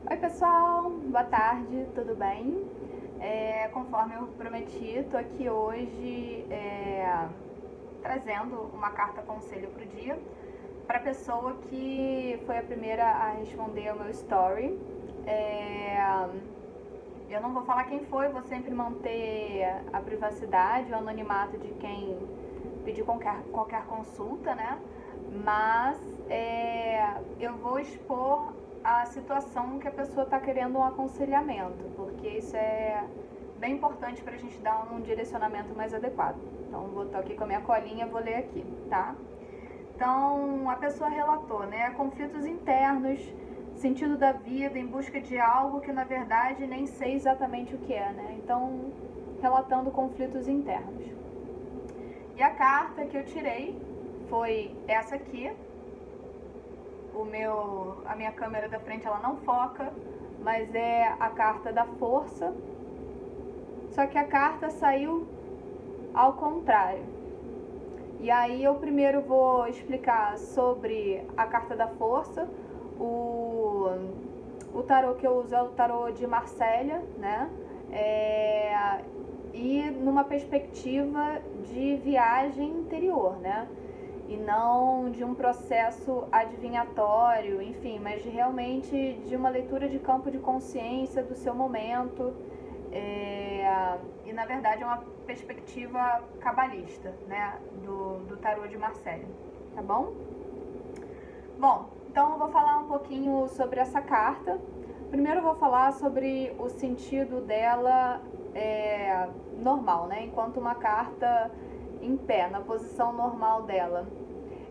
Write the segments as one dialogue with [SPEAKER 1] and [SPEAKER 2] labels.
[SPEAKER 1] Oi pessoal, boa tarde, tudo bem? Conforme eu prometi, estou aqui hoje trazendo uma carta conselho para o dia para a pessoa que foi a primeira a responder ao meu story. Eu não vou falar quem foi, vou sempre manter a privacidade, o anonimato de quem pedir qualquer consulta, né? Mas eu vou expor a situação que a pessoa está querendo um aconselhamento, porque isso é bem importante para a gente dar um direcionamento mais adequado. Então, vou estar aqui com a minha colinha, vou ler aqui, tá? Então, a pessoa relatou, né, conflitos internos, sentido da vida, em busca de algo que na verdade nem sei exatamente o que é, né? Então, relatando conflitos internos. E a carta que eu tirei foi essa aqui. A minha câmera da frente ela não foca, mas é a carta da força. Só que a carta saiu ao contrário. E aí eu primeiro vou explicar sobre a carta da força. O tarô que eu uso é o tarô de Marselha, né? E numa perspectiva de viagem interior, né? E não de um processo adivinhatório, enfim, mas realmente de uma leitura de campo de consciência do seu momento. E na verdade é uma perspectiva cabalista, né, do tarô de Marselha, tá bom? Bom, então eu vou falar um pouquinho sobre essa carta. Primeiro eu vou falar sobre o sentido dela normal, né, enquanto uma carta em pé, na posição normal dela.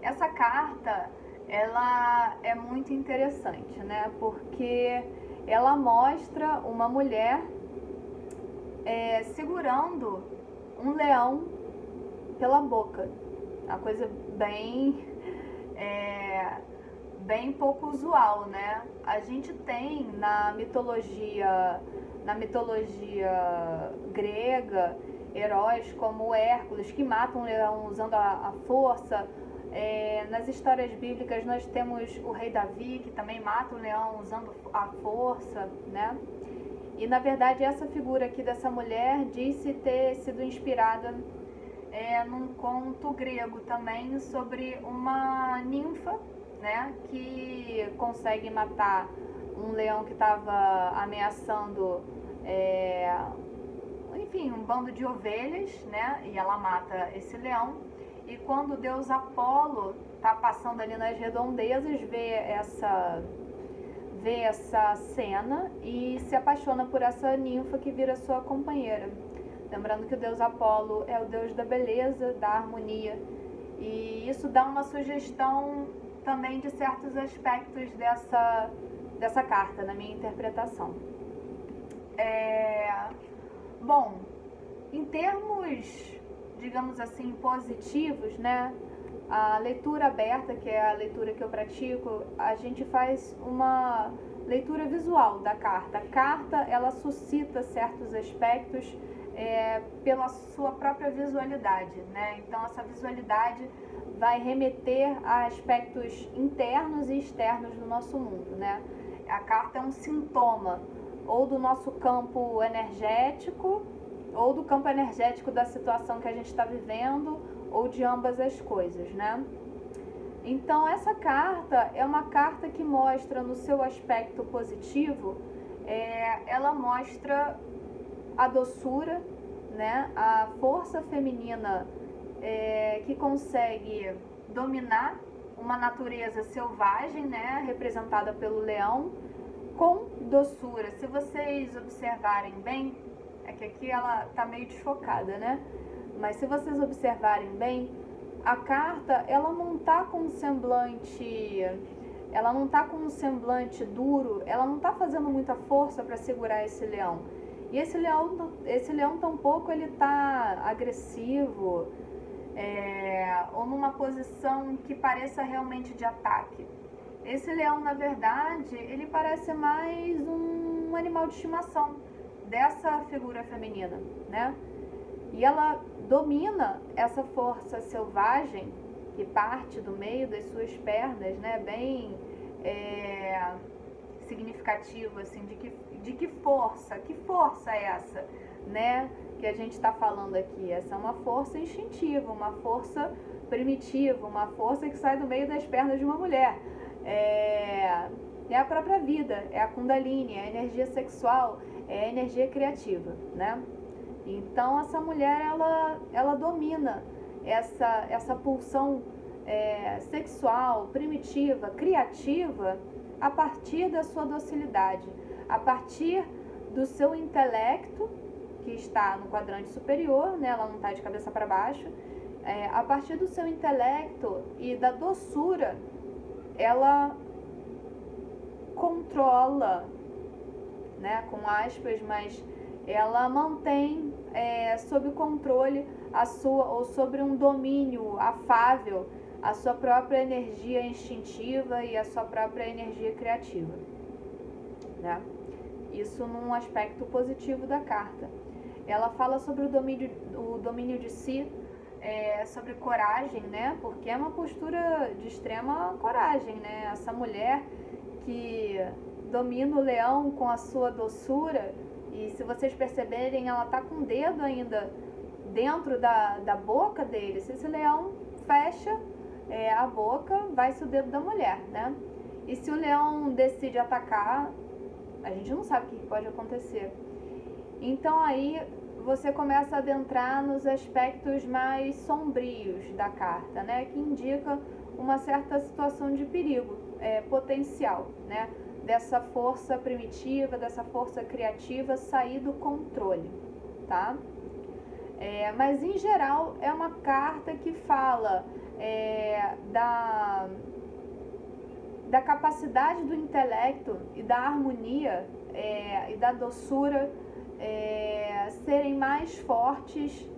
[SPEAKER 1] Essa carta, ela é muito interessante, né, porque ela mostra uma mulher segurando um leão pela boca. Uma coisa bem pouco usual, né? A gente tem na mitologia grega heróis como Hércules que matam um leão usando a força. Nas histórias bíblicas nós temos o rei Davi que também mata o leão usando a força, né? E na verdade essa figura aqui dessa mulher diz-se ter sido inspirada num conto grego também sobre uma ninfa, né, que consegue matar um leão que estava ameaçando, enfim, um bando de ovelhas, né, e ela mata esse leão. E quando o deus Apolo está passando ali nas redondezas, vê essa cena e se apaixona por essa ninfa que vira sua companheira. Lembrando que o deus Apolo é o deus da beleza, da harmonia, e isso dá uma sugestão também de certos aspectos dessa carta, na minha interpretação. Bom, em termos, digamos assim, positivos, né? A leitura aberta, que é a leitura que eu pratico, a gente faz uma leitura visual da carta. A carta, ela suscita certos aspectos pela sua própria visualidade, né? Então, essa visualidade vai remeter a aspectos internos e externos do nosso mundo, né? A carta é um sintoma ou do nosso campo energético ou do campo energético da situação que a gente está vivendo, ou de ambas as coisas, né? Então essa carta é uma carta que mostra no seu aspecto positivo, ela mostra a doçura, né? A força feminina que consegue dominar uma natureza selvagem, né? Representada pelo leão, com doçura. Se vocês observarem bem, é que aqui ela tá meio desfocada, né? Mas se vocês observarem bem, a carta, ela não tá com um semblante duro, ela não tá fazendo muita força para segurar esse leão. E esse leão tampouco ele tá agressivo, ou numa posição que pareça realmente de ataque. Esse leão, na verdade, ele parece mais um animal de estimação dessa figura feminina, né? E ela domina essa força selvagem que parte do meio das suas pernas, né, bem significativo, assim, de que força é essa, né, que a gente está falando aqui. Essa é uma força instintiva, uma força primitiva, uma força que sai do meio das pernas de uma mulher. É a própria vida, é a Kundalini, é a energia sexual, é a energia criativa, né? Então essa mulher, ela domina essa pulsão sexual, primitiva, criativa, a partir da sua docilidade, a partir do seu intelecto, que está no quadrante superior, né? Ela não está de cabeça para baixo. A partir do seu intelecto e da doçura, ela controla, né, com aspas, mas ela mantém sob controle ou sobre um domínio afável a sua própria energia instintiva e a sua própria energia criativa, né? Isso num aspecto positivo da carta. Ela fala sobre o domínio de si, sobre coragem, né? Porque é uma postura de extrema coragem, né? Essa mulher que domina o leão com a sua doçura, e se vocês perceberem, ela tá com o dedo ainda dentro da boca dele. Se esse leão fecha a boca, vai-se o dedo da mulher, né? E se o leão decide atacar, a gente não sabe o que pode acontecer. Então aí você começa a adentrar nos aspectos mais sombrios da carta, né? Que indica uma certa situação de perigo potencial, né? Dessa força primitiva, dessa força criativa sair do controle, tá? Mas em geral é uma carta que fala da capacidade do intelecto e da harmonia e da doçura serem mais fortes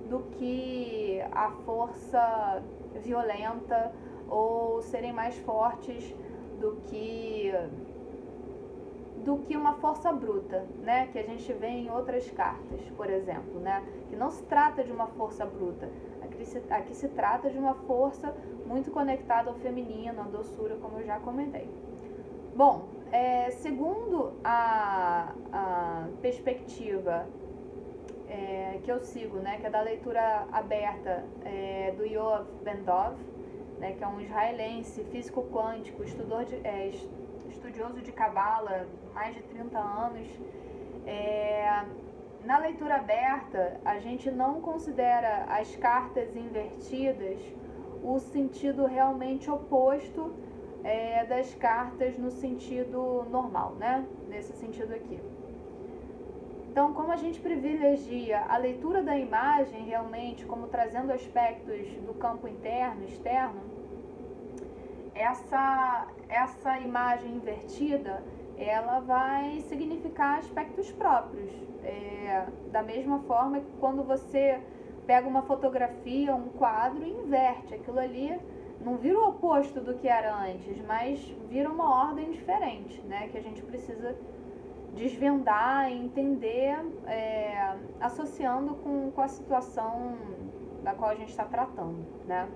[SPEAKER 1] do que a força violenta, ou serem mais fortes do que uma força bruta, né? Que a gente vê em outras cartas, por exemplo, né? Que não se trata de uma força bruta, aqui se trata de uma força muito conectada ao feminino, à doçura, como eu já comentei. Bom, segundo a perspectiva que eu sigo, né, que é da leitura aberta do Yoav Ben-Dov, né, que é um israelense, físico quântico, estudioso de Cabala, mais de 30 anos. Na leitura aberta, a gente não considera as cartas invertidas o sentido realmente oposto das cartas no sentido normal, né? Nesse sentido aqui. Então, como a gente privilegia a leitura da imagem realmente como trazendo aspectos do campo interno e externo, essa imagem invertida, ela vai significar aspectos próprios. Da mesma forma que quando você pega uma fotografia, um quadro e inverte, aquilo ali não vira o oposto do que era antes, mas vira uma ordem diferente, né? Que a gente precisa desvendar e entender, associando com a situação da qual a gente está tratando, né?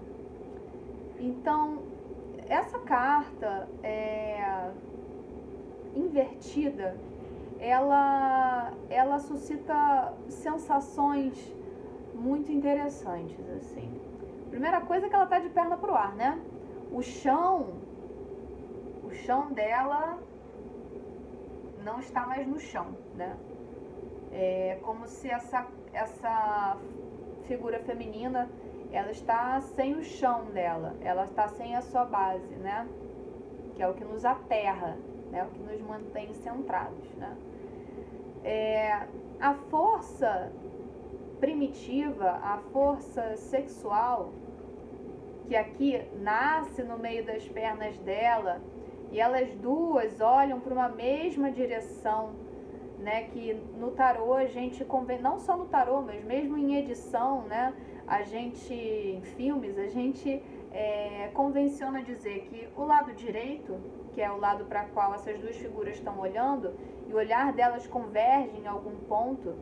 [SPEAKER 1] Então, essa carta invertida, ela suscita sensações muito interessantes, assim. Primeira coisa é que ela tá de perna pro ar, né? O chão dela não está mais no chão, né? É como se essa figura feminina, ela está sem o chão dela, ela está sem a sua base, né? Que é o que nos aterra, né? O que nos mantém centrados, né? A força primitiva, a força sexual, que aqui nasce no meio das pernas dela, e elas duas olham para uma mesma direção, né? Que no tarô a gente não só no tarô, mas mesmo em edição, né? A gente, em filmes, a gente convenciona dizer que o lado direito, que é o lado para qual essas duas figuras estão olhando, e o olhar delas converge em algum ponto,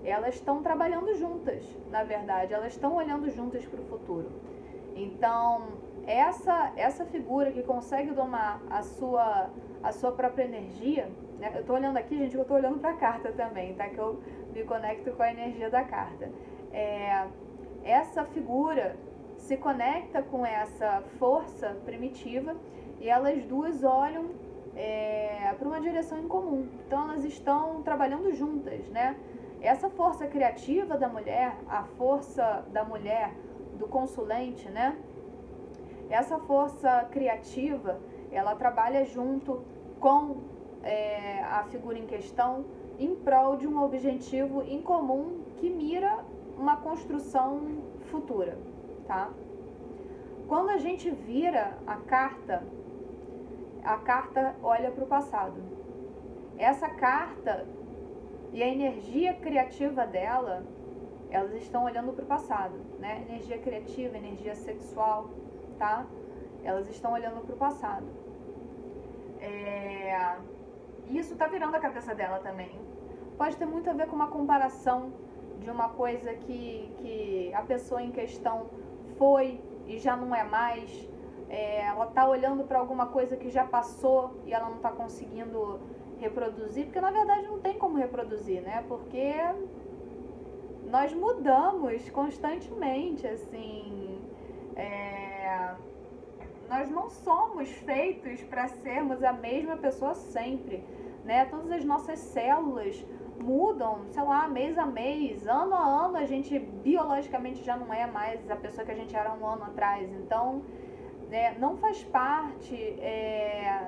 [SPEAKER 1] elas estão trabalhando juntas, na verdade, elas estão olhando juntas para o futuro. Então, essa figura que consegue domar a sua própria energia, né? Eu tô olhando aqui, gente, eu tô olhando para a carta também, tá? Que eu me conecto com a energia da carta. Essa figura se conecta com essa força primitiva e elas duas olham para uma direção em comum. Então elas estão trabalhando juntas, né? Essa força criativa da mulher, a força da mulher do consulente, né? Essa força criativa, ela trabalha junto com a figura em questão em prol de um objetivo em comum que mira uma construção futura, tá? Quando a gente vira a carta olha para o passado. Essa carta e a energia criativa dela, elas estão olhando para o passado, né? Energia criativa, energia sexual, tá? Elas estão olhando para o passado. Isso tá virando a cabeça dela também. Pode ter muito a ver com uma comparação de uma coisa que a pessoa em questão foi e já não é mais. Ela tá olhando para alguma coisa que já passou e ela não tá conseguindo reproduzir, porque na verdade não tem como reproduzir, né? Porque nós mudamos constantemente, assim. Nós não somos feitos para sermos a mesma pessoa sempre, né? Todas as nossas células mudam, sei lá, mês a mês, ano a ano, a gente biologicamente já não é mais a pessoa que a gente era um ano atrás. Então, não faz parte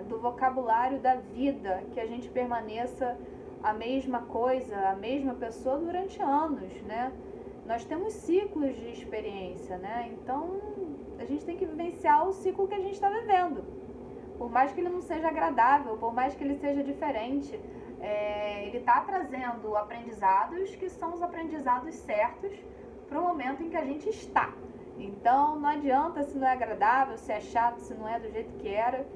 [SPEAKER 1] do vocabulário da vida que a gente permaneça a mesma coisa, a mesma pessoa durante anos, né? Nós temos ciclos de experiência, né? Então, a gente tem que vivenciar o ciclo que a gente está vivendo. Por mais que ele não seja agradável, por mais que ele seja diferente, ele está trazendo aprendizados que são os aprendizados certos para o momento em que a gente está. Então, não adianta se não é agradável, se é chato, se não é do jeito que era.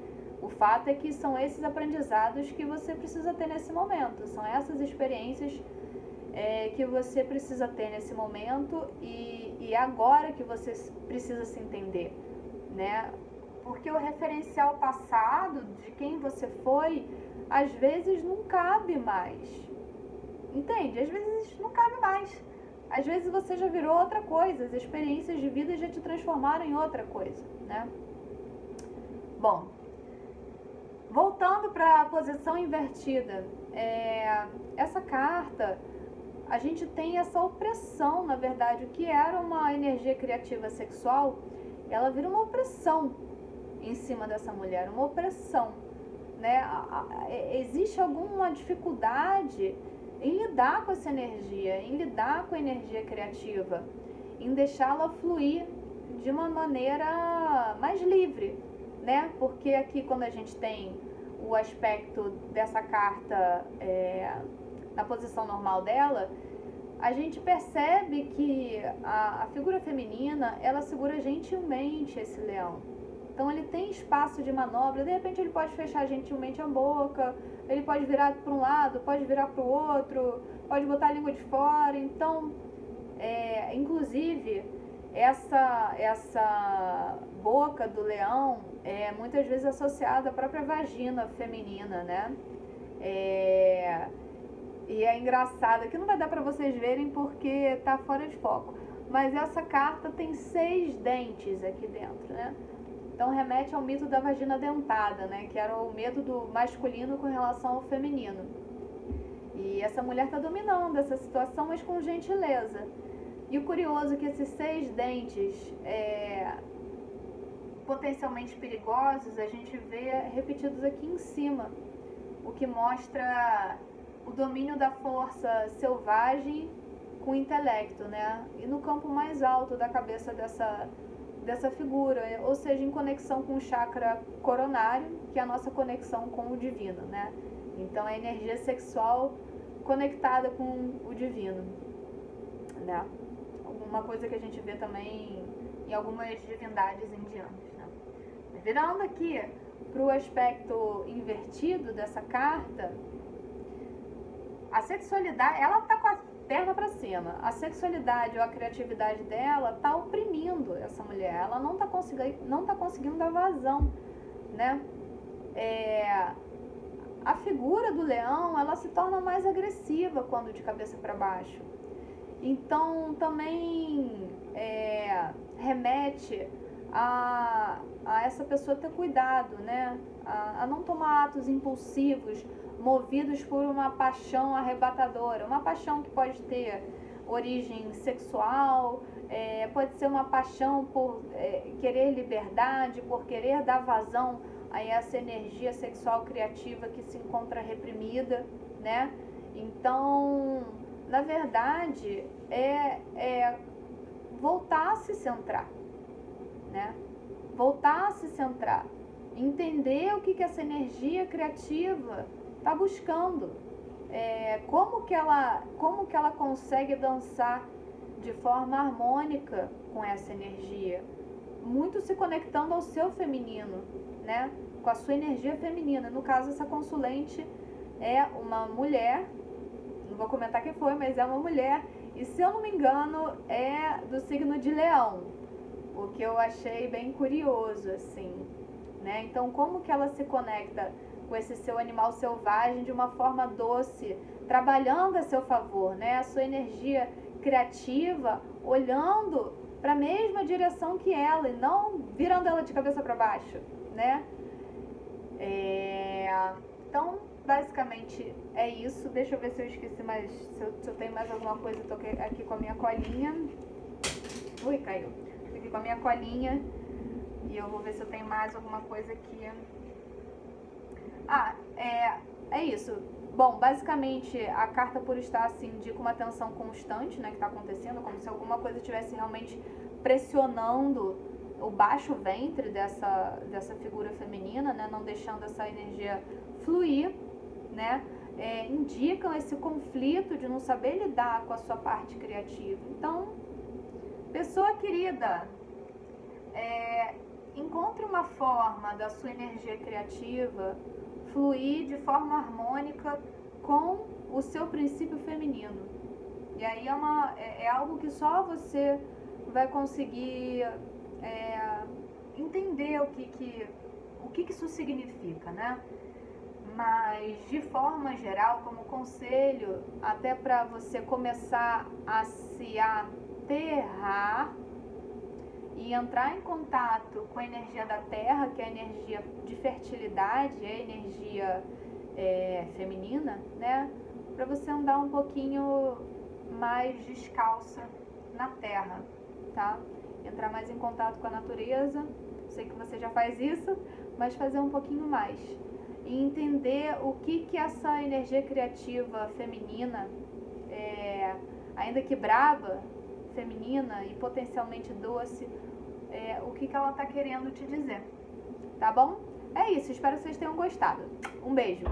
[SPEAKER 1] O fato é que são esses aprendizados que você precisa ter nesse momento. São essas experiências que você precisa ter nesse momento e é agora que você precisa se entender, né? Porque o referencial passado de quem você foi, às vezes não cabe mais. Entende? Às vezes não cabe mais. Às vezes você já virou outra coisa, as experiências de vida já te transformaram em outra coisa, né? Bom, voltando para a posição invertida, essa carta, a gente tem essa opressão, na verdade, o que era uma energia criativa sexual, ela vira uma opressão em cima dessa mulher, uma opressão, né? Existe alguma dificuldade em lidar com essa energia, em lidar com a energia criativa, em deixá-la fluir de uma maneira mais livre, né? Porque aqui quando a gente tem o aspecto dessa carta na posição normal dela, a gente percebe que a figura feminina, ela segura gentilmente esse leão. Então ele tem espaço de manobra, de repente ele pode fechar gentilmente a boca, ele pode virar para um lado, pode virar para o outro, pode botar a língua de fora. Então, inclusive, essa boca do leão é muitas vezes associada à própria vagina feminina, né? E é engraçado, aqui não vai dar para vocês verem porque tá fora de foco, mas essa carta tem 6 dentes aqui dentro, né? Então remete ao mito da vagina dentada, né? Que era o medo do masculino com relação ao feminino. E essa mulher está dominando essa situação, mas com gentileza. E o curioso é que esses 6 dentes potencialmente perigosos, a gente vê repetidos aqui em cima, o que mostra o domínio da força selvagem com o intelecto, né? E no campo mais alto da cabeça dessa figura, ou seja, em conexão com o chakra coronário, que é a nossa conexão com o divino, né? Então, é a energia sexual conectada com o divino, né? Uma coisa que a gente vê também em algumas divindades indianas, né? Virando aqui para o aspecto invertido dessa carta, a sexualidade, ela tá com a perna para cima. A sexualidade ou a criatividade dela tá oprimindo essa mulher. Ela não tá conseguindo dar vazão, né? A figura do leão, ela se torna mais agressiva quando de cabeça para baixo. Então, também remete a essa pessoa ter cuidado, né? A não tomar atos impulsivos, movidos por uma paixão arrebatadora. Uma paixão que pode ter origem sexual, pode ser uma paixão por querer liberdade, por querer dar vazão a essa energia sexual criativa que se encontra reprimida, né? Então, na verdade, voltar a se centrar, né? Voltar a se centrar, entender o que essa energia criativa está buscando, como que ela consegue dançar de forma harmônica com essa energia, muito se conectando ao seu feminino, né? Com a sua energia feminina. No caso, essa consulente é uma mulher, não vou comentar quem foi, mas é uma mulher, e se eu não me engano, é do signo de Leão, o que eu achei bem curioso, assim, né? Então, como que ela se conecta com esse seu animal selvagem de uma forma doce, trabalhando a seu favor, né? A sua energia criativa, olhando para a mesma direção que ela e não virando ela de cabeça para baixo, né? Então, basicamente é isso. Deixa eu ver se eu esqueci mais, se eu tenho mais alguma coisa. Tô aqui com a minha colinha. Ui, caiu. Tô aqui com a minha colinha e eu vou ver se eu tenho mais alguma coisa aqui. É isso. Bom, basicamente a carta por estar assim indica uma tensão constante, né, que está acontecendo, como se alguma coisa estivesse realmente pressionando o baixo ventre dessa figura feminina, né, não deixando essa energia fluir, né, indicam esse conflito de não saber lidar com a sua parte criativa. Então, pessoa querida, encontre uma forma da sua energia criativa fluir de forma harmônica com o seu princípio feminino. E aí é algo que só você vai conseguir entender o que isso significa, né? Mas, de forma geral, como conselho, até para você começar a se aterrar e entrar em contato com a energia da terra, que é a energia de fertilidade, é a energia feminina, né? Para você andar um pouquinho mais descalça na terra, tá? Entrar mais em contato com a natureza. Sei que você já faz isso, mas fazer um pouquinho mais. E entender o que essa energia criativa feminina, ainda que brava, feminina e potencialmente doce, o que ela está querendo te dizer, tá bom? É isso, espero que vocês tenham gostado. Um beijo!